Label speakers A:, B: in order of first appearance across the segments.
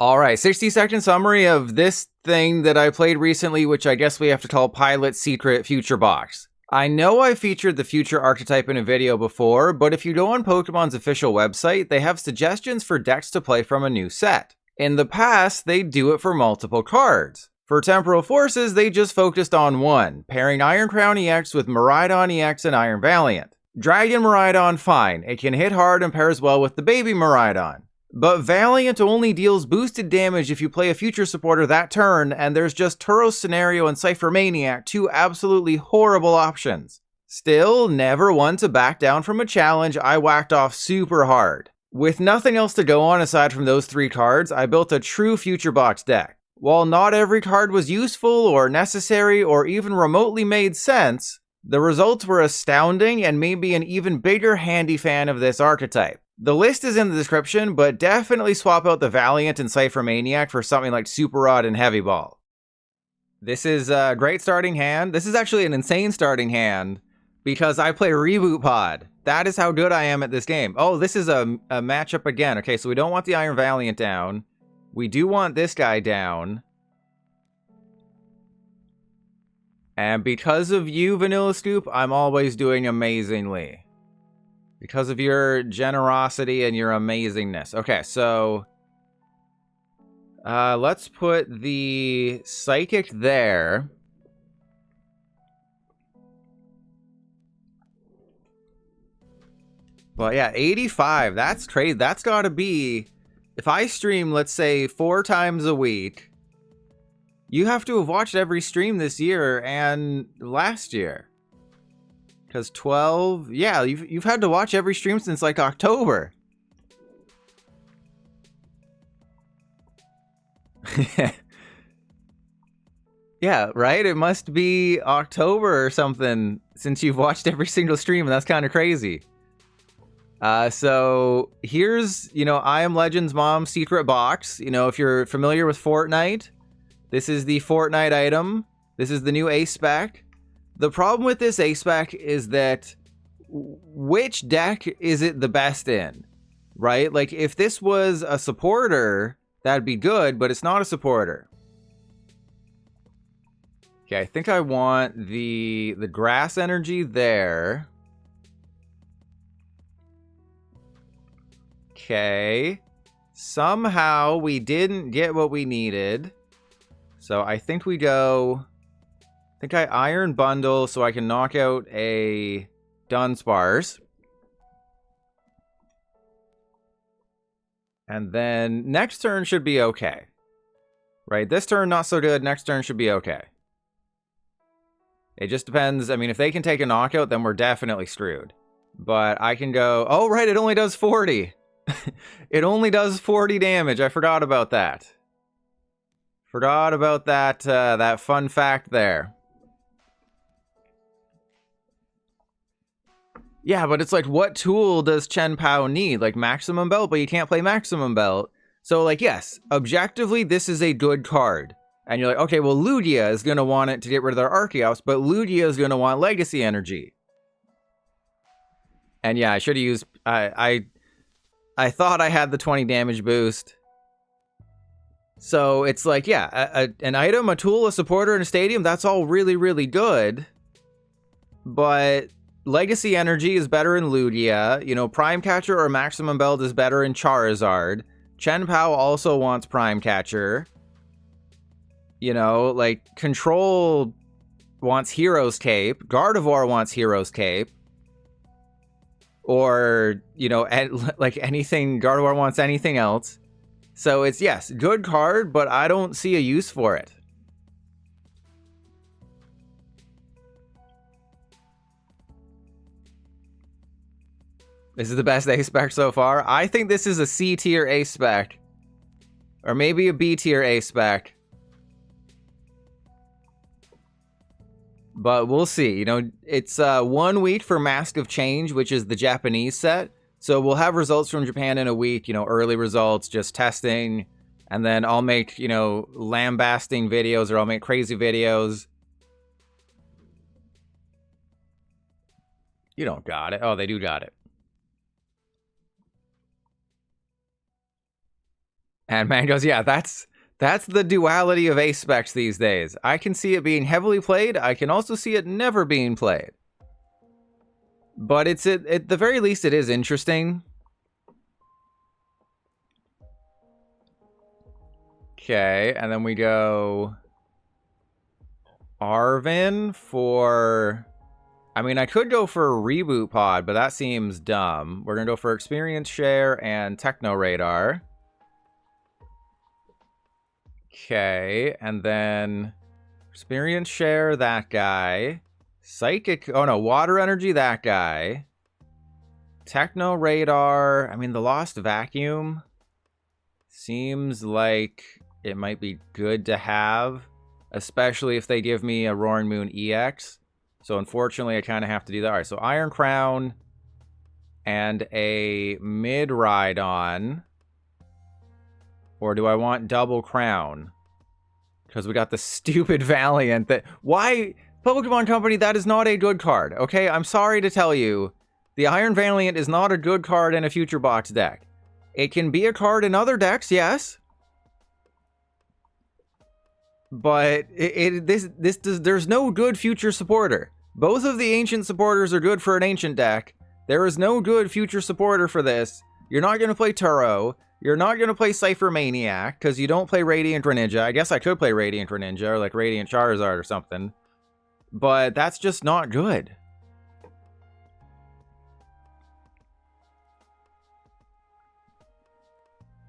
A: Alright, 60-second summary of this thing that I played recently, which I guess we have to call Pilot Secret Future Box. I know I featured the Future Archetype in a video before, but if you go on Pokemon's official website, they have suggestions for decks to play from a new set. In the past, they do it for multiple cards. For Temporal Forces, they just focused on one, pairing Iron Crown EX with Miraidon EX and Iron Valiant. Dragon Miraidon, fine, it can hit hard and pairs well with the baby Miraidon. But Valiant only deals boosted damage if you play a future supporter that turn, and there's just Turo's Scenario and Ciphermaniac, two absolutely horrible options. Still, never one to back down from a challenge I whacked off super hard. With nothing else to go on aside from those three cards, I built a true future box deck. While not every card was useful or necessary or even remotely made sense, the results were astounding and made me an even bigger handy fan of this archetype. The list is in the description, but definitely swap out the Valiant and Ciphermaniac for something like Super Rod and Heavy Ball. This is a great starting hand. This is actually an insane starting hand because I play Reboot Pod. That is how good I am at this game. Oh, this is a matchup again. Okay, so we don't want the Iron Valiant down. We do want this guy down. And because of you, Vanilla Scoop, I'm always doing amazingly. Because of your generosity and your amazingness. Okay, so let's put the Psychic there. Well, yeah, 85. That's crazy. That's got to be, if I stream, let's say, 4 times a week, you have to have watched every stream this year and last year. Because 12, yeah, you've had to watch every stream since like October. Yeah, right? It must be October or something since you've watched every single stream, and that's kind of crazy. So here's, I Am Legend's mom's secret box. If you're familiar with Fortnite, this is the Fortnite item. This is the new ace spec. The problem with this ace spec is that which deck is it the best in, right? Like if this was a supporter, that'd be good, but it's not a supporter. Okay, I think I want the grass energy there. Okay. Somehow we didn't get what we needed. So I think we go... I think I Iron Bundle so I can knock out a Dunsparce. And then next turn should be okay. Right, this turn not so good, next turn should be okay. It just depends. I mean, if they can take a knockout, then we're definitely screwed. But I can go... Oh, right, it only does 40. It only does 40 damage. I forgot about that. Forgot about that, that fun fact there. Yeah, but it's like, what tool does Chen Pao need? Like, Maximum Belt? But you can't play Maximum Belt. So, like, yes, objectively, this is a good card. And you're like, okay, well, Lugia is going to want it to get rid of their Archeops, but Lugia is going to want Legacy Energy. And yeah, I should have used... I thought I had the 20 damage boost. So, it's like, yeah, an item, a tool, a supporter, and a stadium, that's all really, really good. But... Legacy Energy is better in Lugia. Prime Catcher or Maximum Belt is better in Charizard. Chen Pao also wants Prime Catcher. Like, Control wants Hero's Cape. Gardevoir wants Hero's Cape. Or, like anything, Gardevoir wants anything else. So it's, yes, good card, but I don't see a use for it. This is the best ace spec so far. I think this is a C tier ace spec. Or maybe a B tier ace spec. But we'll see. It's 1 week for Mask of Change, which is the Japanese set. So we'll have results from Japan in a week, early results, just testing. And then I'll make, lambasting videos, or I'll make crazy videos. You don't got it. Oh, they do got it. And Mangoes, yeah, that's the duality of ace specs these days. I can see it being heavily played. I can also see it never being played. But it's at the very least, it is interesting. Okay, and then we go Arven for... I mean, I could go for a Reboot Pod, but that seems dumb. We're going to go for Experience Share and Techno Radar. Okay, and then Experience Share, that guy. Psychic... Oh, no, Water Energy, that guy. Techno Radar... I mean, the Lost Vacuum seems like it might be good to have, especially if they give me a Roaring Moon EX. So unfortunately, I kind of have to do that. All right, so Iron Crown and a Miraidon. Or do I want Double Crown? Because we got the stupid Valiant that... Why? Pokemon Company, that is not a good card, okay? I'm sorry to tell you. The Iron Valiant is not a good card in a Future Box deck. It can be a card in other decks, yes. But there's no good future supporter. Both of the ancient supporters are good for an ancient deck. There is no good future supporter for this. You're not going to play Turo. You're not going to play Ciphermaniac because you don't play Radiant Greninja. I guess I could play Radiant Greninja or like Radiant Charizard or something. But that's just not good.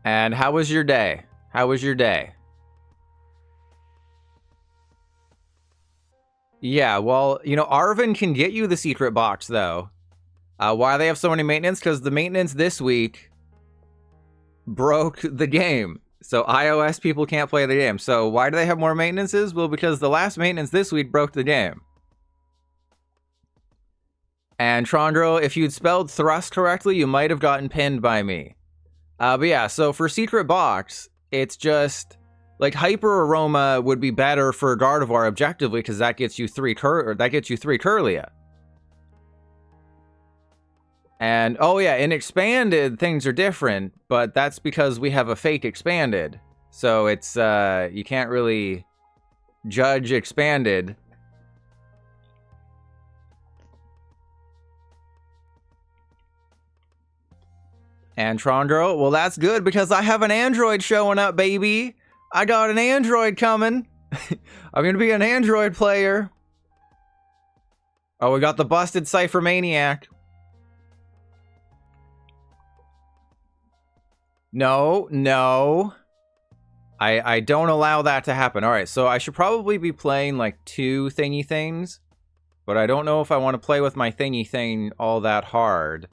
A: And how was your day? How was your day? Yeah, well, you know, Arven can get you the secret box, though. Why they have so many maintenance? Because the maintenance this week broke the game. So iOS people can't play the game. So why do they have more maintenances? Well, because the last maintenance this week broke the game. And Trondro, if you'd spelled thrust correctly, you might have gotten pinned by me. But yeah, so for secret box, it's just... Like, Hyper Aroma would be better for Gardevoir objectively because that gets you 3 Kirlia. And, oh yeah, in Expanded, things are different, but that's because we have a fake Expanded. So it's, you can't really judge Expanded. And Trondro, well, that's good because I have an Android showing up, baby. I got an Android coming. I'm going to be an Android player. Oh, we got the busted Ciphermaniac. No, no. I don't allow that to happen. All right, so I should probably be playing like 2 thingy things. But I don't know if I want to play with my thingy thing all that hard.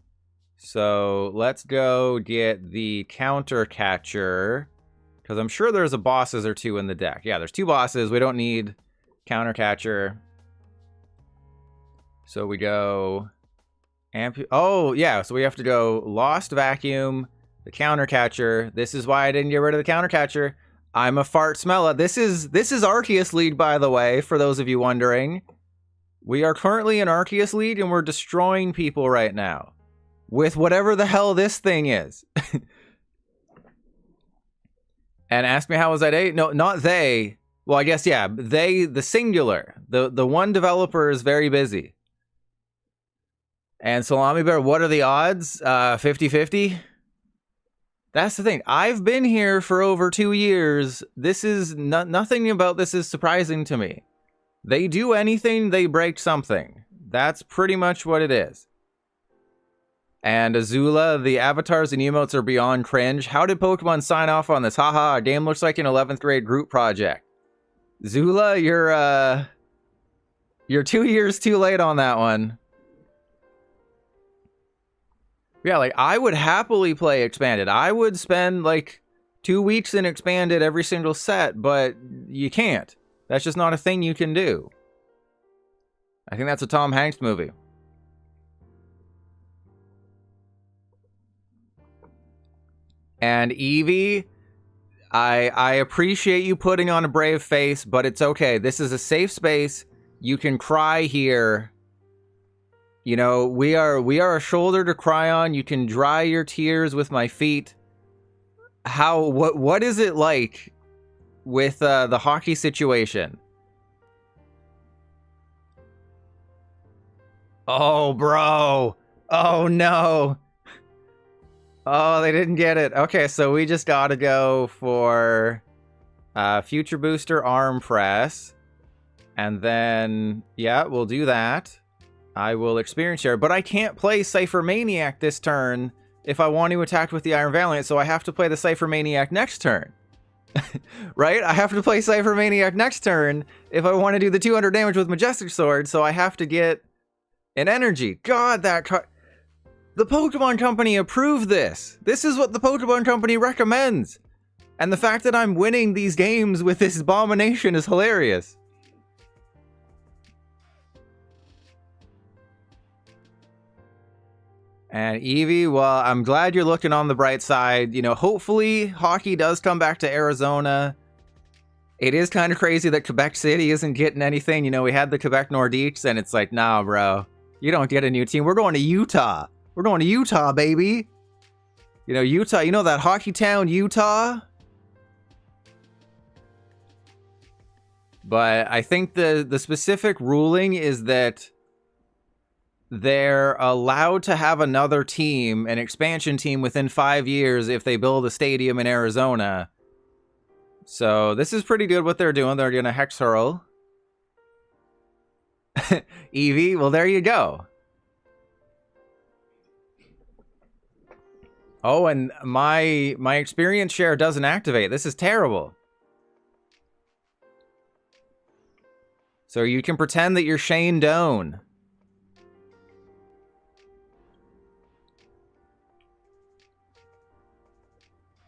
A: So let's go get the Counter Catcher. Because I'm sure there's a bosses or 2 in the deck. Yeah, there's 2 bosses. We don't need Counter Catcher. So we go... Oh, yeah. So we have to go Lost Vacuum, the Counter Catcher. This is why I didn't get rid of the Counter Catcher. I'm a fart smella. This is Arceus League, by the way, for those of you wondering. We are currently in Arceus League, and we're destroying people right now. With whatever the hell this thing is. And ask me how was that day? No, not they. Well, I guess, yeah, they, the singular. The one developer is very busy. And Salami Bear, what are the odds? 50-50? That's the thing. I've been here for over 2 years. This is, nothing about this is surprising to me. They do anything, they break something. That's pretty much what it is. And Azula, the avatars and emotes are beyond cringe. How did Pokemon sign off on this? Haha, our game looks like an 11th grade group project. Zula, you're 2 years too late on that one. Yeah, like, I would happily play Expanded. I would spend, like, 2 weeks in Expanded every single set, but you can't. That's just not a thing you can do. I think that's a Tom Hanks movie. And Eevee, I appreciate you putting on a brave face, but it's okay. This is a safe space. You can cry here. You know, we are a shoulder to cry on. You can dry your tears with my feet. what is it like with the hockey situation? Oh, bro. Oh, no. Oh, they didn't get it. Okay, so we just gotta go for Future Booster Arm Press. And then, yeah, we'll do that. I will Experience Share, but I can't play Ciphermaniac this turn if I want to attack with the Iron Valiant, so I have to play the Ciphermaniac next turn. Right? I have to play Ciphermaniac next turn if I want to do the 200 damage with Majestic Sword, so I have to get an energy. God, that card... The Pokemon Company approved this. This is what the Pokemon Company recommends. And the fact that I'm winning these games with this abomination is hilarious. And Eevee, well, I'm glad you're looking on the bright side. You know, hopefully hockey does come back to Arizona. It is kind of crazy that Quebec City isn't getting anything. You know, we had the Quebec Nordiques, and it's like, nah, bro. You don't get a new team. We're going to Utah. We're going to Utah, baby. You know, Utah, you know that hockey town, Utah? But I think the specific ruling is that they're allowed to have another team, an expansion team, within 5 years if they build a stadium in Arizona. So this is pretty good what they're doing. They're going to Hex Hurl. Eevee, well, there you go. Oh, and my Experience Share doesn't activate. This is terrible. So you can pretend that you're Shane Doan.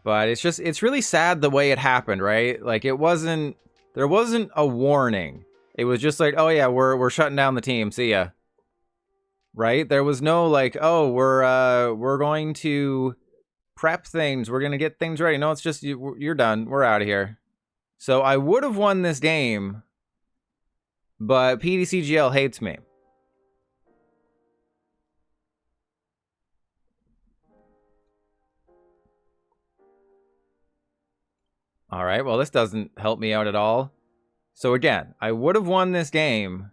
A: But it's really sad the way it happened, right? Like, there wasn't a warning. It was just like, oh yeah, we're shutting down the team. See ya. Right? There was no like, oh, we're going to prep things. We're going to get things ready. No, it's just, you're done. We're out of here. So I would have won this game, but PTCGL hates me. All right, well, this doesn't help me out at all. So again, I would have won this game.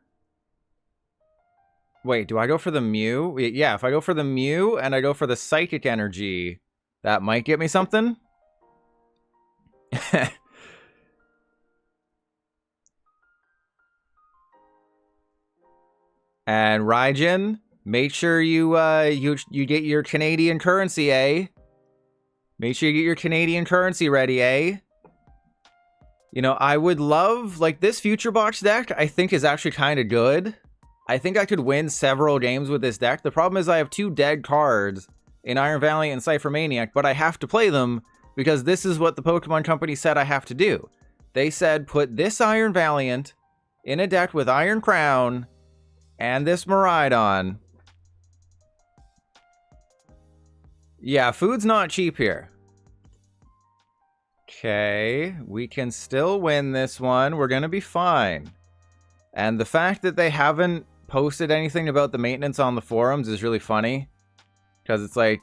A: Wait, do I go for the Mew? Yeah, if I go for the Mew and I go for the Psychic Energy, that might get me something. And Raijin, make sure you get your Canadian currency, eh? Make sure you get your Canadian currency ready, eh? You know, I would love, like, this Future Box deck, I think is actually kind of good. I think I could win several games with this deck. The problem is I have 2 dead cards in Iron Valiant and Ciphermaniac, but I have to play them because this is what the Pokemon Company said I have to do. They said put this Iron Valiant in a deck with Iron Crown and this Miraidon. Yeah, food's not cheap here. Okay, we can still win this one. We're going to be fine. And the fact that they haven't posted anything about the maintenance on the forums is really funny. Because it's like,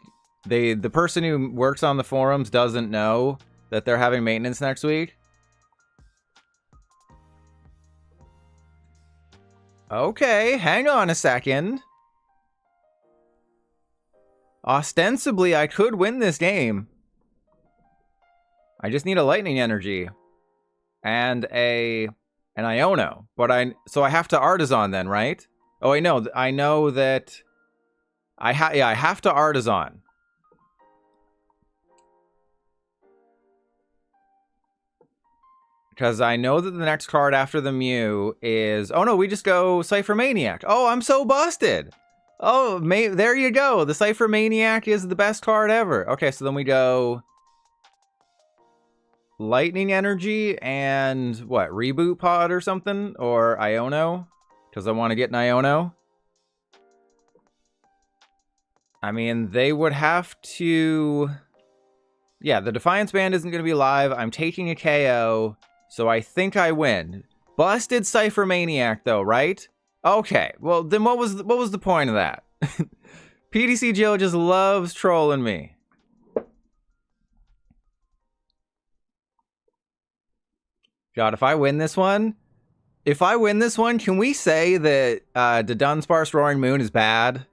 A: the person who works on the forums doesn't know that they're having maintenance next week. Okay, hang on a second. Ostensibly, I could win this game. I just need a Lightning Energy and an Iono, but so I have to Artisan then, right? Oh, I know that I have to Artisan. Because I know that the next card after the Mew is... Oh no, we just go Ciphermaniac. Oh, I'm so busted. Oh, there you go. The Ciphermaniac is the best card ever. Okay, so then we go... Lightning Energy and what, Reboot Pod or something? Or Iono? Because I want to get an Iono. I mean, they would have to... Yeah, the Defiance Band isn't going to be live. I'm taking a KO, so I think I win. Busted Ciphermaniac though, right? Okay, well then what was the point of that? PTCGL just loves trolling me. God, if I win this one, can we say that the Dunsparce Roaring Moon is bad?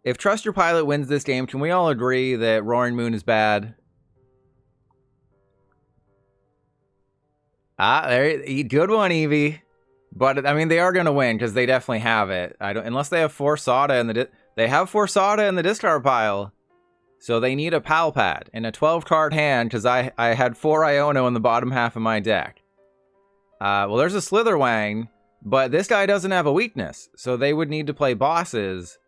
A: If Trust Your Pilot wins this game, can we all agree that Roaring Moon is bad? Good one, Eevee. But I mean, they are gonna win because they definitely have it. Unless they have 4 Sada in the they have 4 Sada in the discard pile, so they need a PAL pad in a 12-card hand because I had 4 Iono in the bottom half of my deck. Well, there's a Slitherwang, but this guy doesn't have a weakness, so they would need to play bosses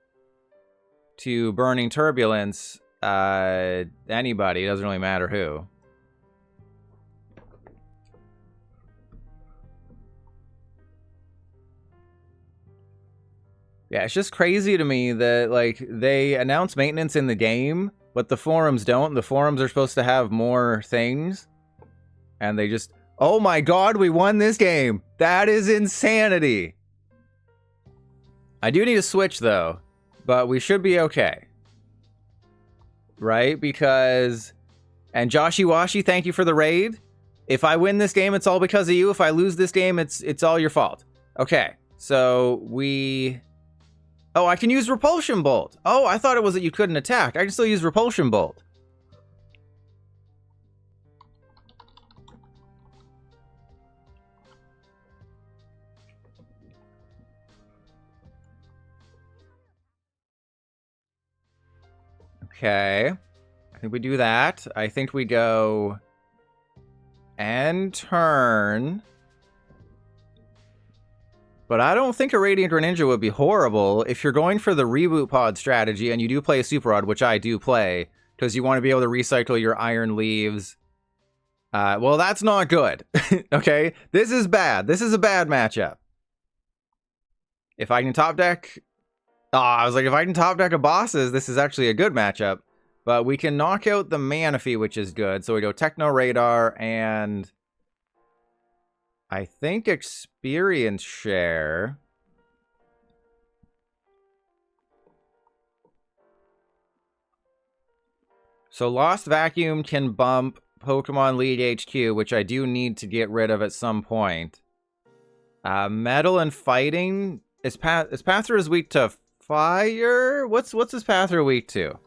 A: to Burning Turbulence. Anybody, it doesn't really matter who. Yeah, it's just crazy to me that, like, they announce maintenance in the game, but the forums don't. The forums are supposed to have more things, and they just... Oh my god, we won this game! That is insanity! I do need a Switch, though, but we should be okay. Right? Because... And Joshy Washi, thank you for the raid. If I win this game, it's all because of you. If I lose this game, it's all your fault. Okay, so we... Oh, I can use Repulsion Bolt. Oh, I thought it was that you couldn't attack. I can still use Repulsion Bolt. Okay. I think we do that. I think we go... And turn... But I don't think a Radiant Greninja would be horrible if you're going for the Reboot Pod strategy and you do play a Super Rod, which I do play, because you want to be able to recycle your Iron Leaves. Well, that's not good. Okay? This is bad. This is a bad matchup. If I can top deck... I was like, if I can top deck a bosses, this is actually a good matchup. But we can knock out the Manaphy, which is good. So we go Techno Radar and... I think Experience Share. So Lost Vacuum can bump Pokemon Lead HQ, which I do need to get rid of at some point. Metal and Fighting. Espathra is weak to Fire? What's Espathra weak to?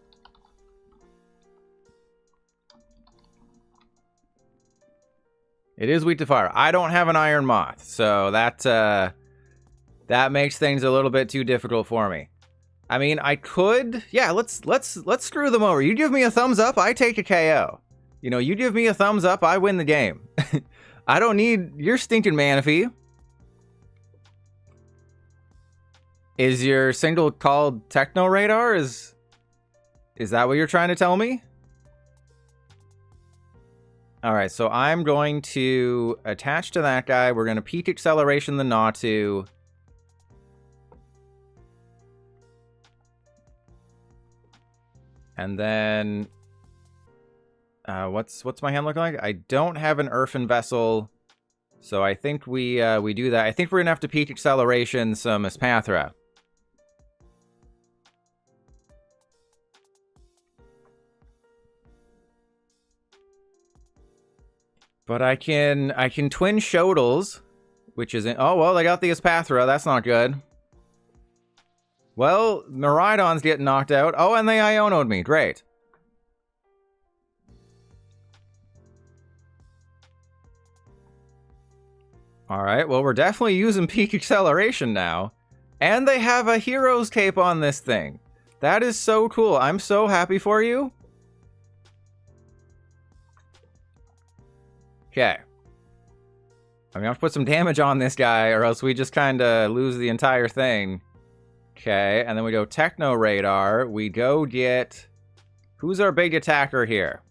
A: It is weak to fire. I don't have an Iron Moth, so that makes things a little bit too difficult for me. I mean, I could, yeah. Let's screw them over. You give me a thumbs up, I take a KO. You know, you give me a thumbs up, I win the game. I don't need your stinking Manaphy. Is your single called Techno Radar? Is that what you're trying to tell me? Alright, so I'm going to attach to that guy. We're going to Peak Acceleration the Natu. And then... what's my hand looking like? I don't have an Earthen Vessel, so I think we do that. I think we're going to have to Peak Acceleration some Espathra. But I can Twin Shodels, which isn't... Oh, well, I got the Espathra. That's not good. Well, Miraidon's getting knocked out. Oh, and they Iono'd me. Great. Alright, well, we're definitely using Peak Acceleration now. And they have a Hero's Cape on this thing. That is so cool. I'm so happy for you. Okay. I'm gonna have to put some damage on this guy, or else we just kind of lose the entire thing. Okay, and then we go Techno Radar. We go get... Who's our big attacker here?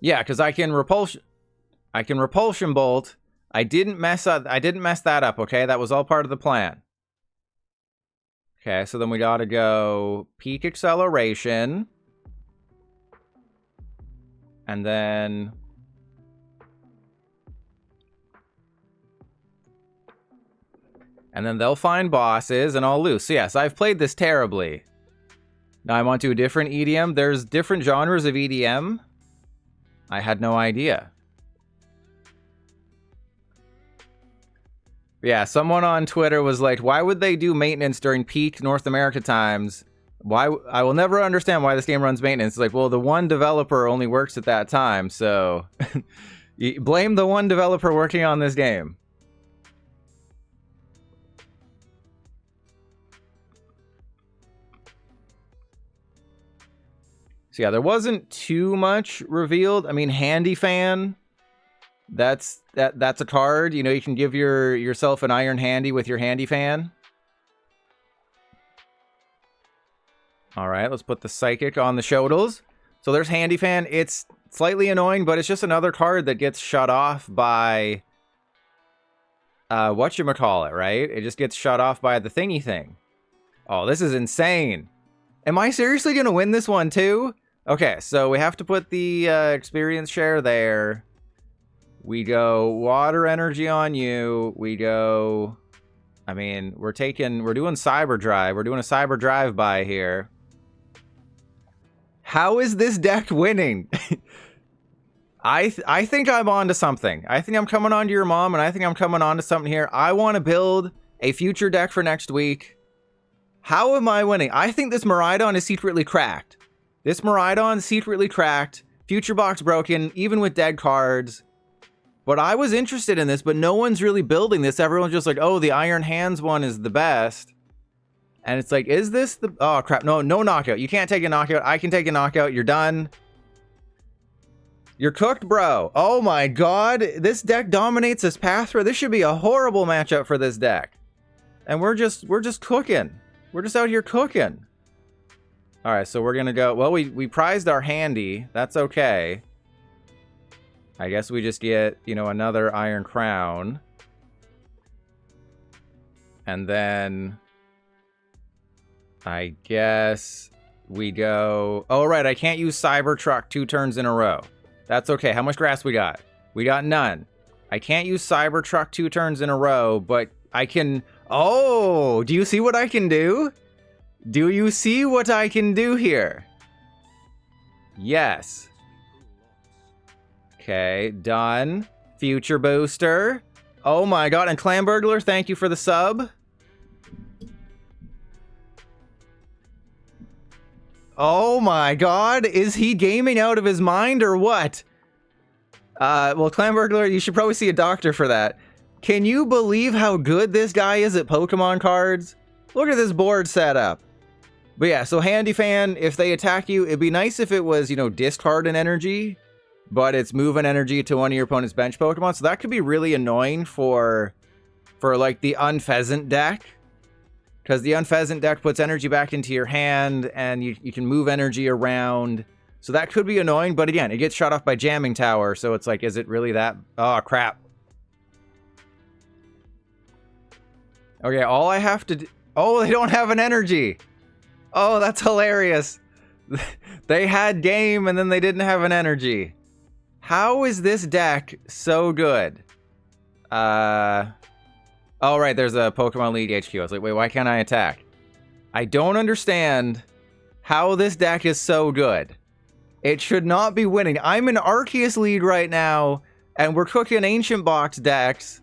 A: Yeah, because I can Repulsion Bolt. I didn't mess that up, okay? That was all part of the plan. Okay, so then we gotta go Peak Acceleration. And then... And then they'll find bosses and I'll lose. So yes, I've played this terribly. Now I'm onto a different EDM. There's different genres of EDM. I had no idea. Yeah, someone on Twitter was like, why would they do maintenance during peak North America times? Why? I will never understand why this game runs maintenance. It's like, well, the one developer only works at that time, so you blame the one developer working on this game. So yeah, there wasn't too much revealed. I mean, Handy Fan, that's a card. You know, you can give yourself an Iron Handy with your Handy Fan. All right, let's put the Psychic on the Shodels. So there's Handy Fan. It's slightly annoying, but it's just another card that gets shut off by whatchamacallit, right? It just gets shut off by the thingy thing. Oh, this is insane. Am I seriously gonna win this one too? Okay, so we have to put the experience share there. We go water energy on you. We go, I mean, we're doing Cyber Drive. We're doing a Cyber Drive by here. How is this deck winning? I think I'm onto something. I think I'm coming on to your mom, and I think I'm coming on to something here. I want to build a future deck for next week. How am I winning? I think this Miraidon is secretly cracked. This Miraidon secretly cracked. Future box broken, even with dead cards. But I was interested in this, but no one's really building this. Everyone's just like, oh, the Iron Hands one is the best. And it's like, is this the... Oh, crap. No knockout. You can't take a knockout. I can take a knockout. You're done. You're cooked, bro. Oh, my God. This deck dominates Espathra. This should be a horrible matchup for this deck. And we're just cooking. We're just out here cooking. All right, so we're going to go... Well, we prized our Handy. That's okay. I guess we just get, you know, another Iron Crown. And then... I guess we go... Oh, right, I can't use Cybertruck 2 turns in a row. That's okay. How much grass we got? We got none. I can't use Cybertruck 2 turns in a row, but I can... Oh, do you see what I can do? Do you see what I can do here? Yes. Okay, done. Future booster. Oh my God, and Clan Burglar, thank you for the sub. Oh my God, is he gaming out of his mind or what? Well, Clan Burglar, you should probably see a doctor for that. Can you believe how good this guy is at Pokemon cards? Look at this board setup. But yeah, so Handy Fan, if they attack you, it'd be nice if it was, you know, discard an energy, but it's move an energy to one of your opponent's bench Pokemon. So that could be really annoying for like the Unpheasant deck. Because the Unpheasant deck puts energy back into your hand, and you can move energy around. So that could be annoying, but again, it gets shut off by Jamming Tower, so it's like, is it really that? Oh, crap. Okay, all I have to do... Oh, they don't have an energy! Oh, that's hilarious. They had game, and then they didn't have an energy. How is this deck so good? Oh, right, there's a Pokemon League HQ. I was like, wait, why can't I attack? I don't understand how this deck is so good. It should not be winning. I'm in Arceus League right now, and we're cooking Ancient Box decks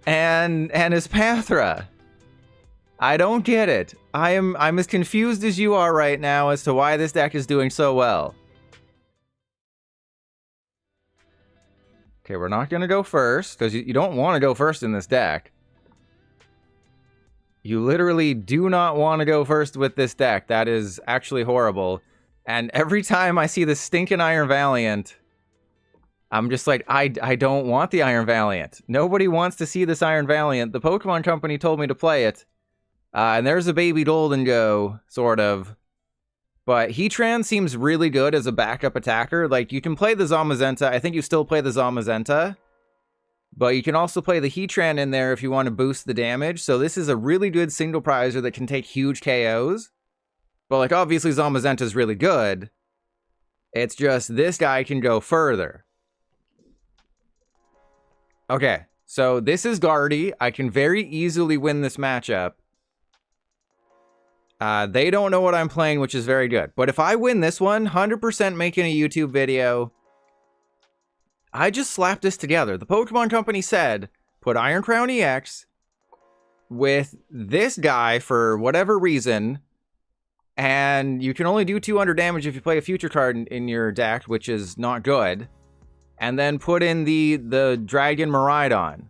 A: and Espathra. I don't get it. I'm as confused as you are right now as to why this deck is doing so well. Okay, we're not going to go first, because you don't want to go first in this deck. You literally do not want to go first with this deck. That is actually horrible. And every time I see this stinking Iron Valiant, I'm just like, I don't want the Iron Valiant. Nobody wants to see this Iron Valiant. The Pokemon Company told me to play it. And there's a baby Golden Go, sort of. But Heatran seems really good as a backup attacker. Like, you can play the Zamazenta. I think you still play the Zamazenta. But you can also play the Heatran in there if you want to boost the damage. So this is a really good single prizer that can take huge KOs. But, like, obviously Zamazenta is really good. It's just this guy can go further. Okay, so this is Guardy. I can very easily win this matchup. They don't know what I'm playing, which is very good. But if I win this one, 100% making a YouTube video. I just slapped this together. The Pokemon Company said, put Iron Crown EX with this guy for whatever reason, and you can only do 200 damage if you play a future card in your deck, which is not good. And then put in the Dragon Miraidon.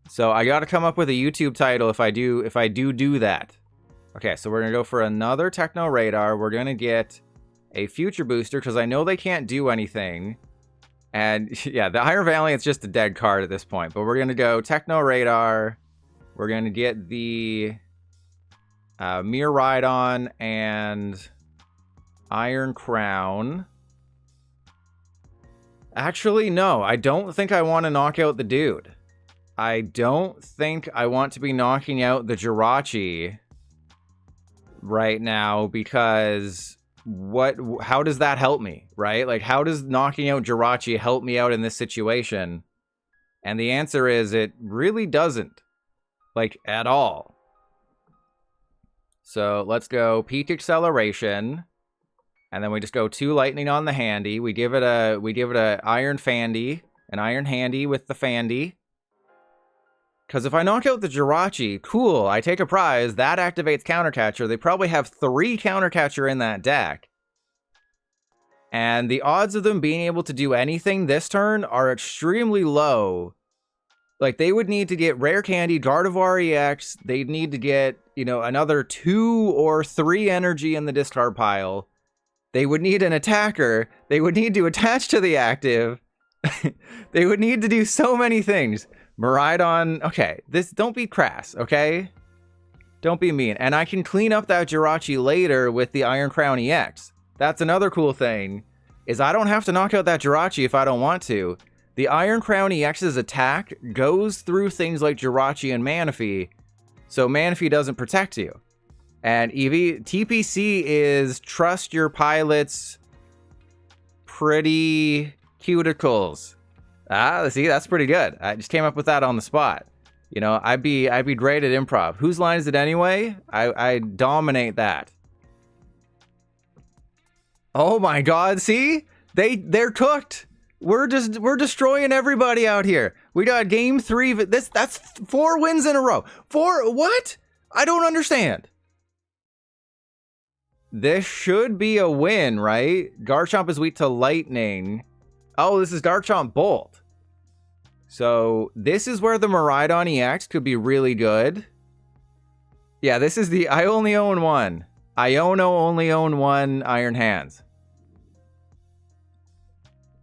A: So I got to come up with a YouTube title if I do that. Okay, so we're gonna go for another Techno Radar. We're gonna get a Future Booster because I know they can't do anything. And yeah, the Iron Valiant's just a dead card at this point. But we're gonna go Techno Radar. We're gonna get the Miraidon and Iron Crown. Actually, no, I don't think I want to knock out the dude. I don't think I want to be knocking out the Jirachi right now, because how does that help me, right? Like, how does knocking out Jirachi help me out in this situation? And the answer is it really doesn't, like, at all. So let's go Peak Acceleration, and then we just go 2 Lightning on the Handy. We give it a Iron Fandy, an Iron Handy with the Fandy. Because if I knock out the Jirachi, cool, I take a prize, that activates Countercatcher. They probably have 3 Countercatcher in that deck. And the odds of them being able to do anything this turn are extremely low. Like, they would need to get Rare Candy, Gardevoir EX, they'd need to get, you know, another 2 or 3 energy in the discard pile. They would need an attacker, they would need to attach to the active. They would need to do so many things. Miraidon, okay, don't be crass, okay? Don't be mean. And I can clean up that Jirachi later with the Iron Crown EX. That's another cool thing, is I don't have to knock out that Jirachi if I don't want to. The Iron Crown EX's attack goes through things like Jirachi and Manaphy, so Manaphy doesn't protect you. And TPC is trust your pilot's pretty cuticles. Ah, see, that's pretty good. I just came up with that on the spot. You know, I'd be great at improv. Whose line is it anyway? I dominate that. Oh my god, see? They're cooked. We're destroying everybody out here. We got game 3. That's 4 wins in a row. 4 what? I don't understand. This should be a win, right? Garchomp is weak to lightning. Oh, this is Garchomp Bolt. So this is where the Miraidon EX could be really good. Yeah, this is the I only own one. Iono only own one Iron Hands.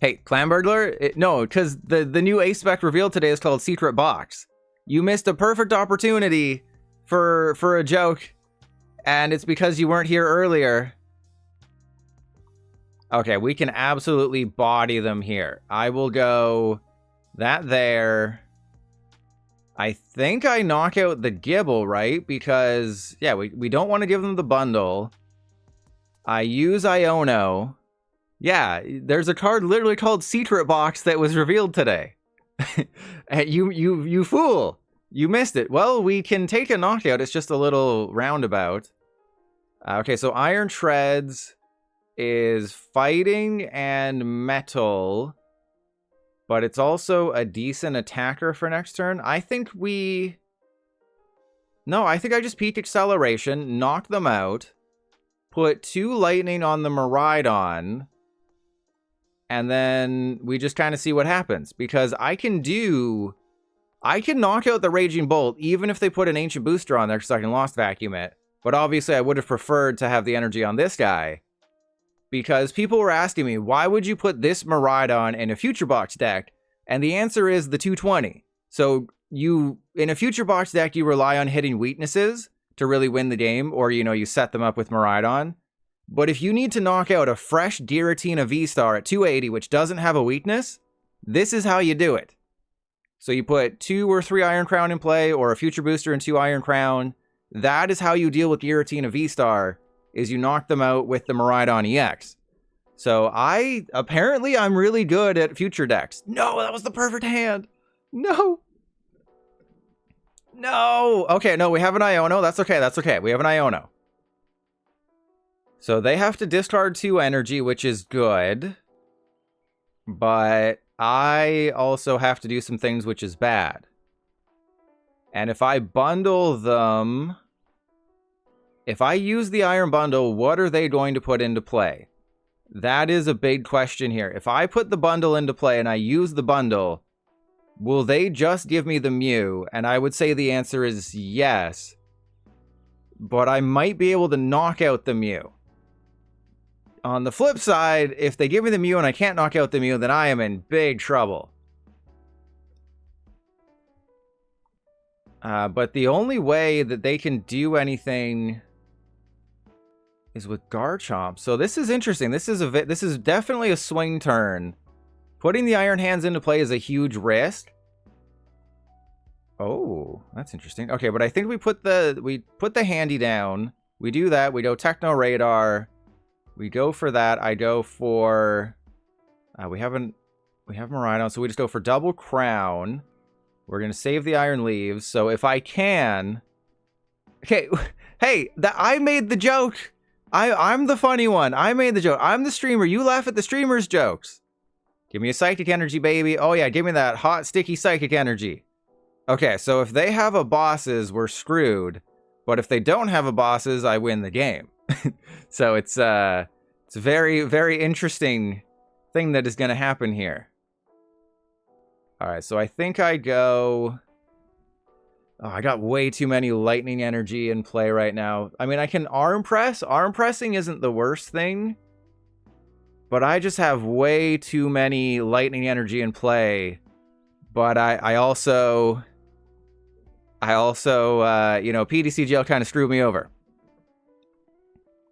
A: Hey, Clan Burglar? No, because the new Ace Spec revealed today is called Secret Box. You missed a perfect opportunity for a joke, and it's because you weren't here earlier. Okay, we can absolutely body them here. I will go that there. I think I knock out the Gibble, right? Because, yeah, we don't want to give them the bundle. I use Iono. Yeah, there's a card literally called Secret Box that was revealed today. You fool. You missed it. Well, we can take a knockout. It's just a little roundabout. Okay, so Iron Treads is fighting and metal, but it's also a decent attacker for next turn. I think I just Peak Acceleration, knock them out, put 2 lightning on the Miraidon, and then we just kind of see what happens. Because I can knock out the Raging Bolt even if they put an Ancient Booster on there, because I can Lost Vacuum it. But obviously I would have preferred to have the energy on this guy. Because people were asking me, why would you put this Miraidon in a Future Box deck? And the answer is the 220. So in a Future Box deck, you rely on hitting weaknesses to really win the game, or, you know, you set them up with Miraidon. But if you need to knock out a fresh Giratina V-Star at 280, which doesn't have a weakness, this is how you do it. So you put 2 or 3 Iron Crown in play, or a Future Booster and 2 Iron Crown. That is how you deal with Giratina V-Star, is you knock them out with the Miraidon EX. So apparently I'm really good at future decks. No, that was the perfect hand. No. No! Okay, no, we have an Iono. That's okay, that's okay. We have an Iono. So they have to discard 2 energy, which is good. But I also have to do some things which is bad. And if I bundle them... If I use the Iron Bundle, what are they going to put into play? That is a big question here. If I put the bundle into play and I use the bundle, will they just give me the Mew? And I would say the answer is yes. But I might be able to knock out the Mew. On the flip side, if they give me the Mew and I can't knock out the Mew, then I am in big trouble. But the only way that they can do anything is with Garchomp. So this is interesting. This is definitely a swing turn. Putting the Iron Hands into play is a huge risk. Oh, that's interesting. Okay, but I think we put the handy down. We do that. We go Techno Radar. We go for that. I go for we have Miraidon, so we just go for double crown. We're gonna save the Iron Leaves. So if I can, okay, hey, I made the joke. I'm the funny one. I made the joke. I'm the streamer. You laugh at the streamer's jokes. Give me a psychic energy, baby. Oh yeah, give me that hot, sticky psychic energy. Okay, so if they have a bosses, we're screwed. But if they don't have a bosses, I win the game. So it's a very, very interesting thing that is going to happen here. All right, so I think I go... Oh, I got way too many lightning energy in play right now. I mean, I can arm press. Arm pressing isn't the worst thing. But I just have way too many lightning energy in play. But I also, you know, PTCGL kind of screwed me over.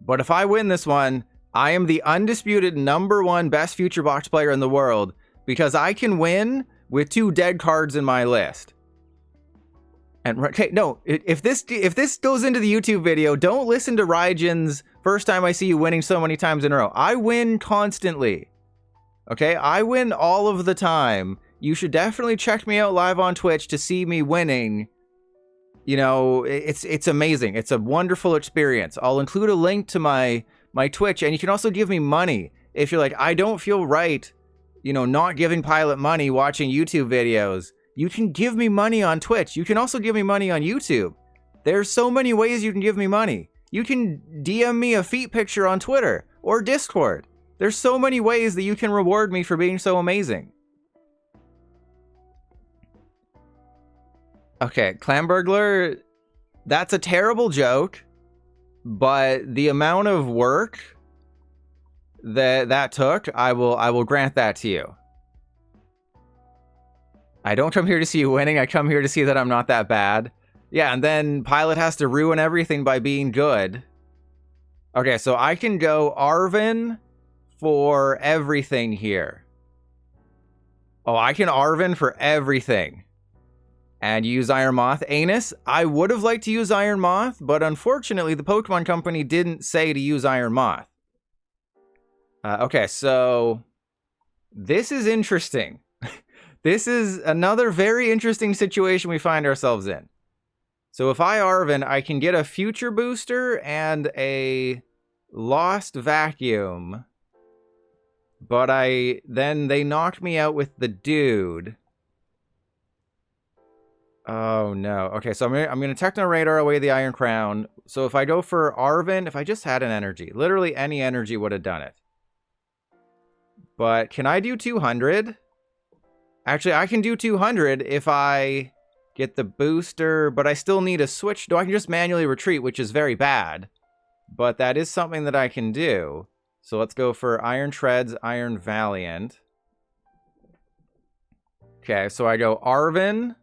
A: But if I win this one, I am the undisputed #1 best future box player in the world. Because I can win with 2 dead cards in my list. And okay, no, if this goes into the YouTube video, don't listen to Raijan's first time I see you winning so many times in a row. I win constantly. Okay, I win all of the time. You should definitely check me out live on Twitch to see me winning. You know, it's amazing. It's a wonderful experience. I'll include a link to my Twitch, and you can also give me money if you're like, I don't feel right, you know, not giving Pilot money watching YouTube videos. You can give me money on Twitch. You can also give me money on YouTube. There's so many ways you can give me money. You can DM me a feet picture on Twitter or Discord. There's so many ways that you can reward me for being so amazing. Okay, Clam Burglar, that's a terrible joke, but the amount of work that took, I will grant that to you. I don't come here to see you winning. I come here to see that I'm not that bad. Yeah, and then Pilot has to ruin everything by being good. Okay, so I can go Arven for everything here. Oh, I can Arven for everything. And use Iron Moth. Anus, I would have liked to use Iron Moth, but unfortunately the Pokemon Company didn't say to use Iron Moth. Okay, so this is interesting. This is another very interesting situation we find ourselves in. So if I Arven, I can get a Future Booster and a Lost Vacuum. But then they knocked me out with the dude. Oh no. Okay, so I'm gonna Techno Radar away the Iron Crown. So if I go for Arven, if I just had an energy, literally any energy would have done it. But can I do 200? Actually, I can do 200 if I get the booster, but I still need a switch. No, I can just manually retreat, which is very bad. But that is something that I can do. So let's go for Iron Treads, Iron Valiant. Okay, so I go Arven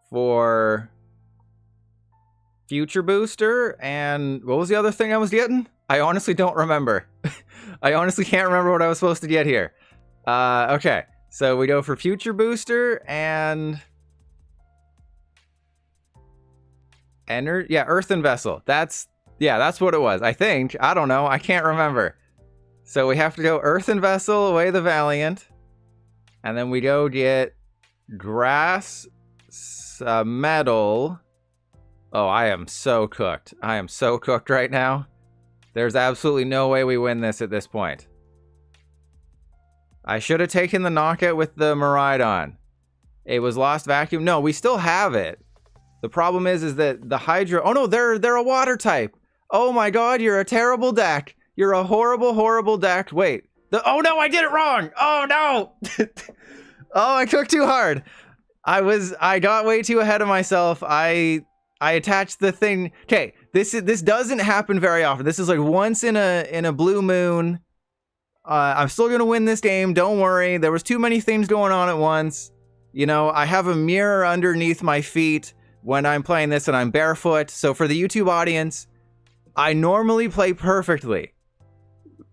A: for Future Booster, and what was the other thing I was getting? I honestly don't remember. I honestly can't remember what I was supposed to get here. Okay. So we go for Future Booster and Earthen Vessel. That's what it was. I think. I don't know. I can't remember. So we have to go Earthen Vessel, away the Valiant. And then we go get Grass Ice, Metal. Oh, I am so cooked. I am so cooked right now. There's absolutely no way we win this at this point. I should have taken the knockout with the Miraidon. It was Lost Vacuum. No, we still have it. The problem is that the Hydro... Oh no, they're a water type. Oh my god, you're a terrible deck. You're a horrible, horrible deck. Wait. Oh no, I did it wrong. Oh no. Oh, I cooked too hard. I got way too ahead of myself. I attached the thing. Okay, this doesn't happen very often. This is like once in a blue moon. I'm still gonna win this game. Don't worry. There was too many things going on at once. You know, I have a mirror underneath my feet when I'm playing this and I'm barefoot. So for the YouTube audience, I normally play perfectly.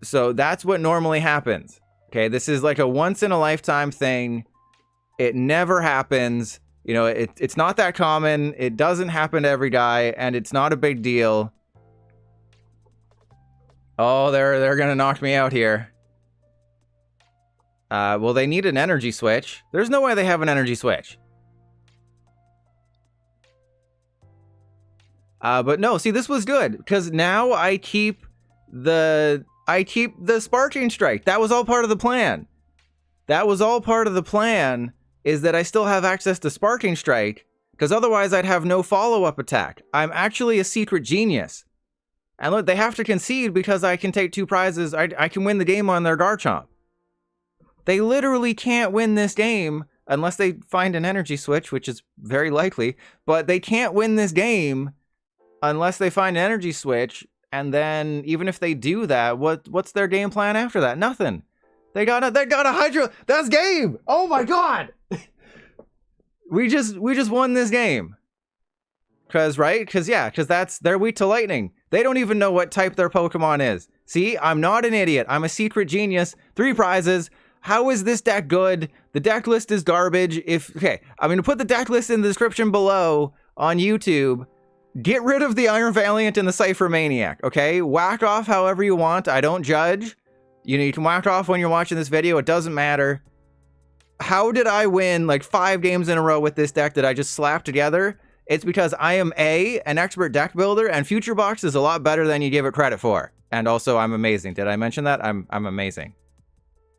A: So that's what normally happens. Okay, this is like a once in a lifetime thing. It never happens. You know, it's not that common. It doesn't happen to every guy, and it's not a big deal. Oh, they're gonna knock me out here. Well, they need an energy switch. There's no way they have an energy switch. But no, see, this was good because now I keep the Sparking Strike. That was all part of the plan. That was all part of the plan, is that I still have access to Sparking Strike, because otherwise I'd have no follow-up attack. I'm actually a secret genius. And look, they have to concede because I can take 2 prizes. I can win the game on their Garchomp. They literally can't win this game unless they find an energy switch, which is very likely, but they can't win this game unless they find an energy switch. And then even if they do that, what's their game plan after that? Nothing. They got a Hydro. That's game. Oh my god. we just won this game. Cause they're weak to lightning. They don't even know what type their Pokemon is. See, I'm not an idiot. I'm a secret genius. 3 prizes. How is this deck good? The deck list is garbage. I'm going to put the deck list in the description below on YouTube. Get rid of the Iron Valiant and the Ciphermaniac, okay? Whack off however you want. I don't judge. You can whack off when you're watching this video. It doesn't matter. How did I win like 5 games in a row with this deck that I just slapped together? It's because I am an expert deck builder, and Future Box is a lot better than you give it credit for. And also, I'm amazing. Did I mention that? I'm amazing.